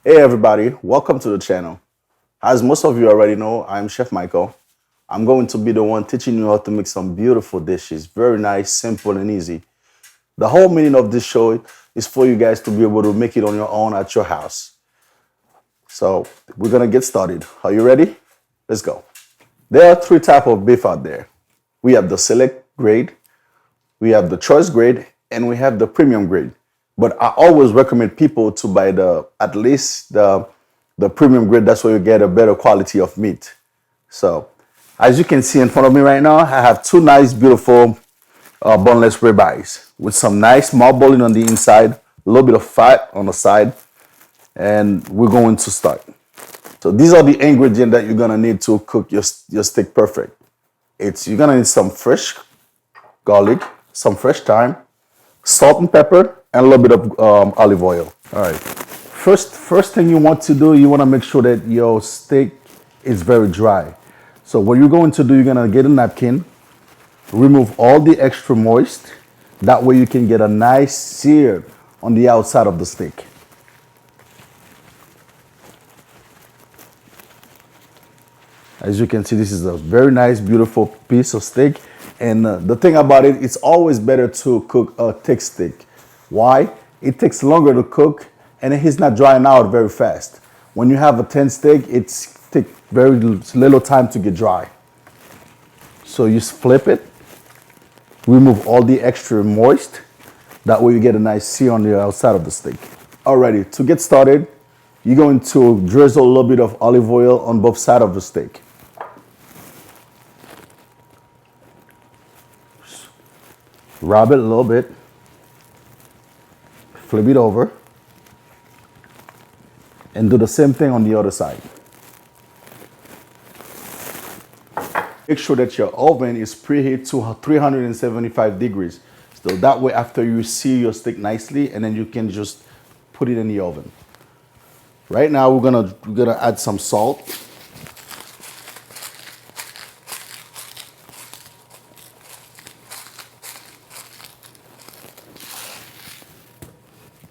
Hey everybody, welcome to the channel. As most of you already know, I'm Chef Michael. I'm going to be the one teaching you how to make some beautiful dishes. Very nice, simple, and easy. The whole meaning of this show is for you guys to be able to make it on your own at your house. So we're gonna get started. Are you ready? Let's go. There are three types of beef out there. We have the select grade, we have the choice grade, and we have the premium grade. But I always recommend people to buy the at least the premium grade. That's where you get a better quality of meat. So, as you can see in front of me right now, I have two nice, beautiful boneless ribeyes with some nice marbling on the inside, a little bit of fat on the side, and we're going to start. So these are the ingredients that you're gonna need to cook your steak perfect. You're gonna need some fresh garlic, some fresh thyme, salt and pepper, and a little bit of olive oil. All right. First thing you want to do, you want to make sure that your steak is very dry. So what you're going to do, you're gonna get a napkin, remove all the extra moist. That way you can get a nice sear on the outside of the steak. As you can see, this is a very nice, beautiful piece of steak. And the thing about it, it's always better to cook a thick steak. Why? It takes longer to cook and it's not drying out very fast. When you have a thin steak, it's take very little time to get dry. So you flip it, remove all the extra moist. That way you get a nice sear on the outside of the steak. Alrighty, to get started, you're going to drizzle a little bit of olive oil on both sides of the steak. Rub it a little bit, flip it over, and do the same thing on the other side. Make sure that your oven is preheated to 375 degrees. So that way after you sear your steak nicely, and then you can just put it in the oven. Right now we're gonna add some salt.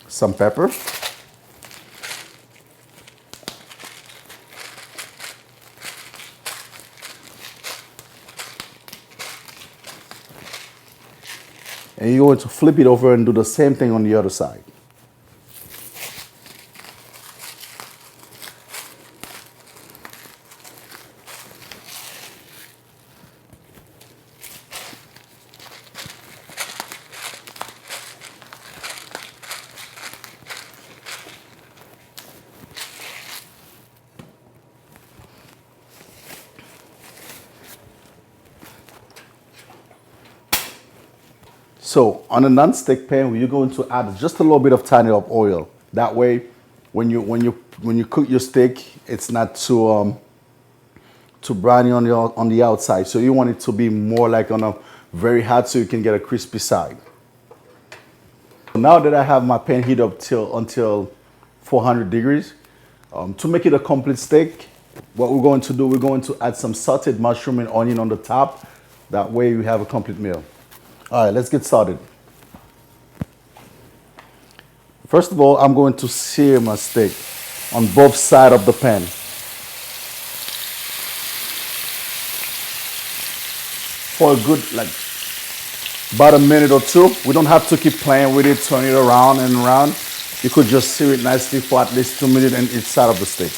Some pepper. And you're going to flip it over and do the same thing on the other side. So on a non-stick pan, you're going to add just a little bit of tiny of oil. That way, when you cook your steak, it's not too browny on the outside. So you want it to be more like on a very hot, so you can get a crispy side. Now that I have my pan heat up until 400 degrees, to make it a complete steak, what we're going to do, we're going to add some sauteed mushroom and onion on the top. That way we have a complete meal. All right, let's get started. First of all, I'm going to sear my steak on both sides of the pan. For a good, about a minute or two. We don't have to keep playing with it, turn it around and around. You could just sear it nicely for at least 2 minutes on each side of the steak.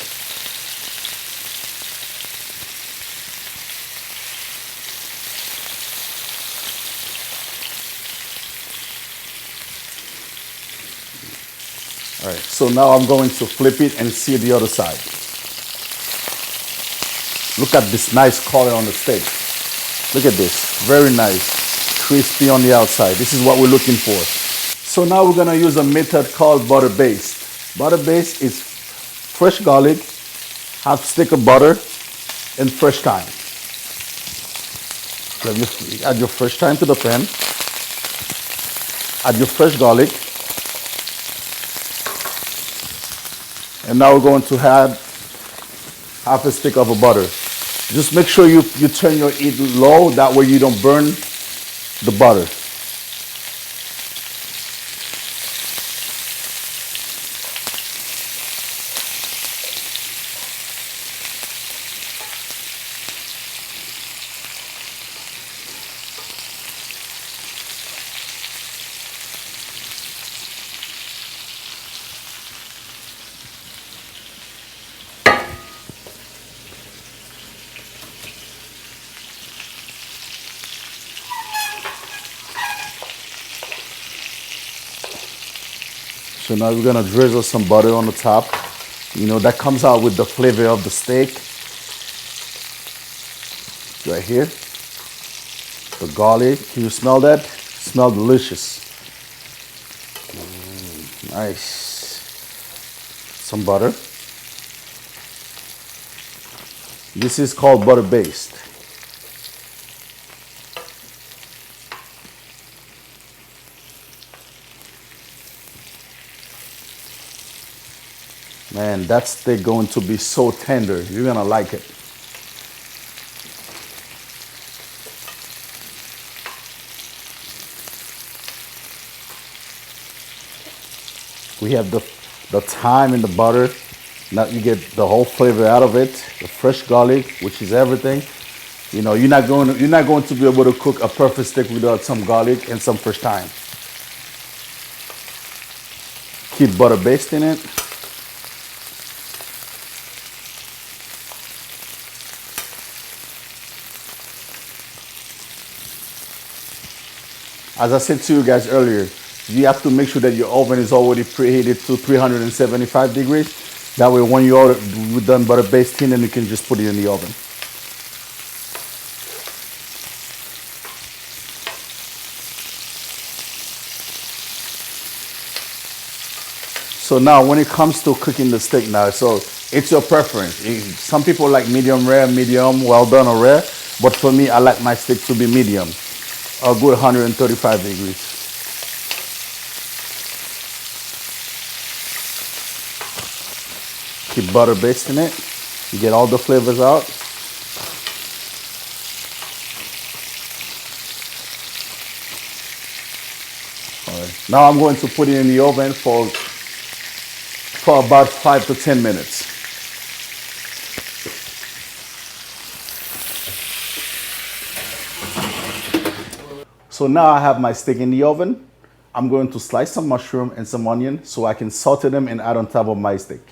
All right, so now I'm going to flip it and sear the other side. Look at this nice color on the steak. Look at this, very nice, crispy on the outside. This is what we're looking for. So now we're gonna use a method called butter based. Butter based is fresh garlic, half stick of butter, and fresh thyme. So you add your fresh thyme to the pan, add your fresh garlic, and now we're going to add half a stick of butter. Just make sure you turn your heat low, that way you don't burn the butter. So now we're gonna drizzle some butter on the top. You know, that comes out with the flavor of the steak. Right here. The garlic. Can you smell that? Smell delicious. Nice. Some butter. This is called butter based. Man, that steak going to be so tender. You're gonna like it. We have the thyme in the butter. Now you get the whole flavor out of it. The fresh garlic, which is everything. You know, you're not going to be able to cook a perfect steak without some garlic and some fresh thyme. Keep butter basting it. As I said to you guys earlier, you have to make sure that your oven is already preheated to 375 degrees. That way when you're done butter basting, then you can just put it in the oven. So now when it comes to cooking the steak now, so it's your preference. Some people like medium rare, medium, well done or rare. But for me, I like my steak to be medium, a good 135 degrees. Keep butter basting it. You get all the flavors out. All right. Now I'm going to put it in the oven for about 5 to 10 minutes. So now I have my steak in the oven. I'm going to slice some mushroom and some onion so I can saute them and add on top of my steak.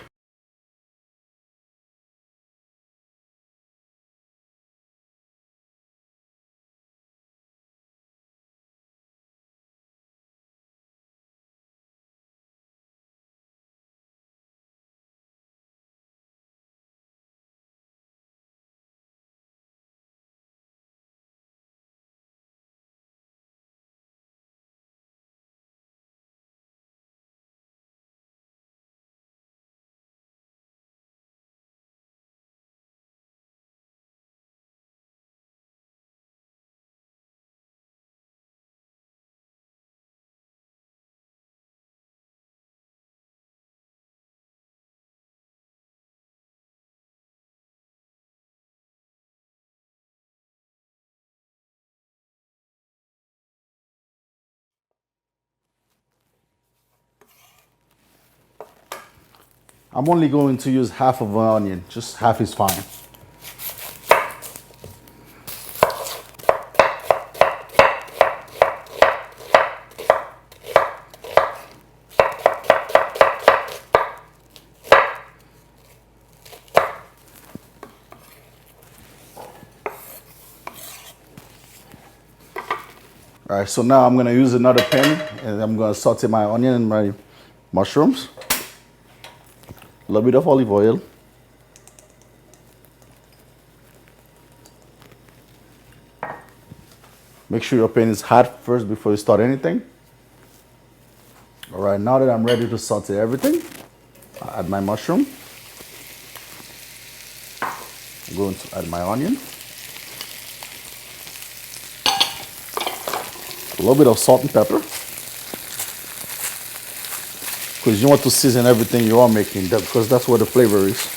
I'm only going to use half of an onion, just half is fine. All right, so now I'm gonna use another pan and I'm gonna saute my onion and my mushrooms. A little bit of olive oil. Make sure your pan is hot first before you start anything. All right, now that I'm ready to saute everything, I add my mushroom. I'm going to add my onion. A little bit of salt and pepper. Because you want to season everything you are making, because that's where the flavor is.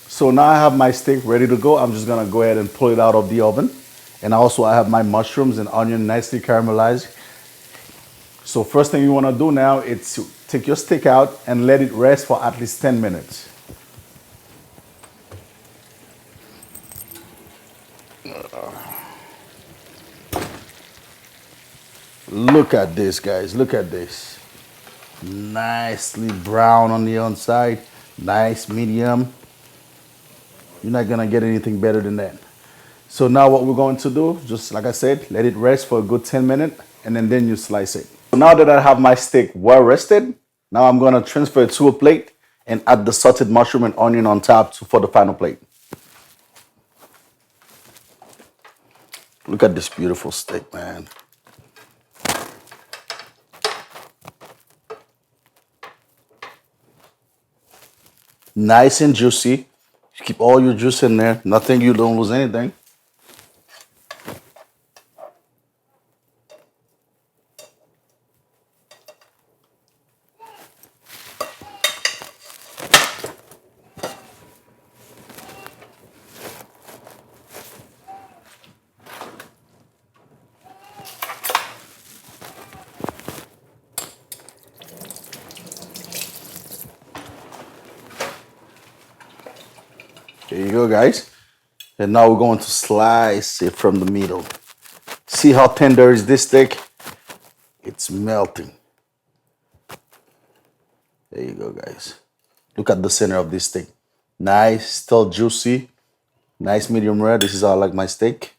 So now I have my steak ready to go. I'm just gonna go ahead and pull it out of the oven. And also I have my mushrooms and onion nicely caramelized. So first thing you wanna do now is to take your steak out and let it rest for at least 10 minutes. Look at this, guys. Look at this. Nicely brown on the inside. Nice medium. You're not gonna get anything better than that. So now what we're going to do, just like I said, let it rest for a good 10 minutes and then you slice it. So now that I have my steak well rested, now I'm gonna transfer it to a plate and add the sauteed mushroom and onion on top for the final plate. Look at this beautiful steak, man. Nice and juicy. You keep all your juice in there. Nothing, you don't lose anything. There you go, guys. And now we're going to slice it from the middle. See how tender is this steak? It's melting. There you go, guys. Look at the center of this steak. Nice, still juicy. Nice medium rare. This is how I like my steak.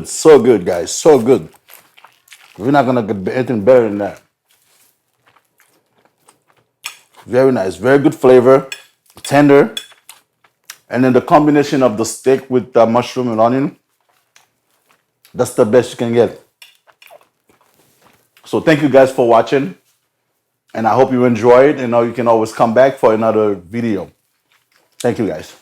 So good, guys. So good. We're not gonna get anything better than that. Very nice, very good flavor, tender, and then the combination of the steak with the mushroom and onion, that's the best you can get. So thank you guys for watching, and I hope you enjoyed, and now you can always come back for another video. Thank you guys.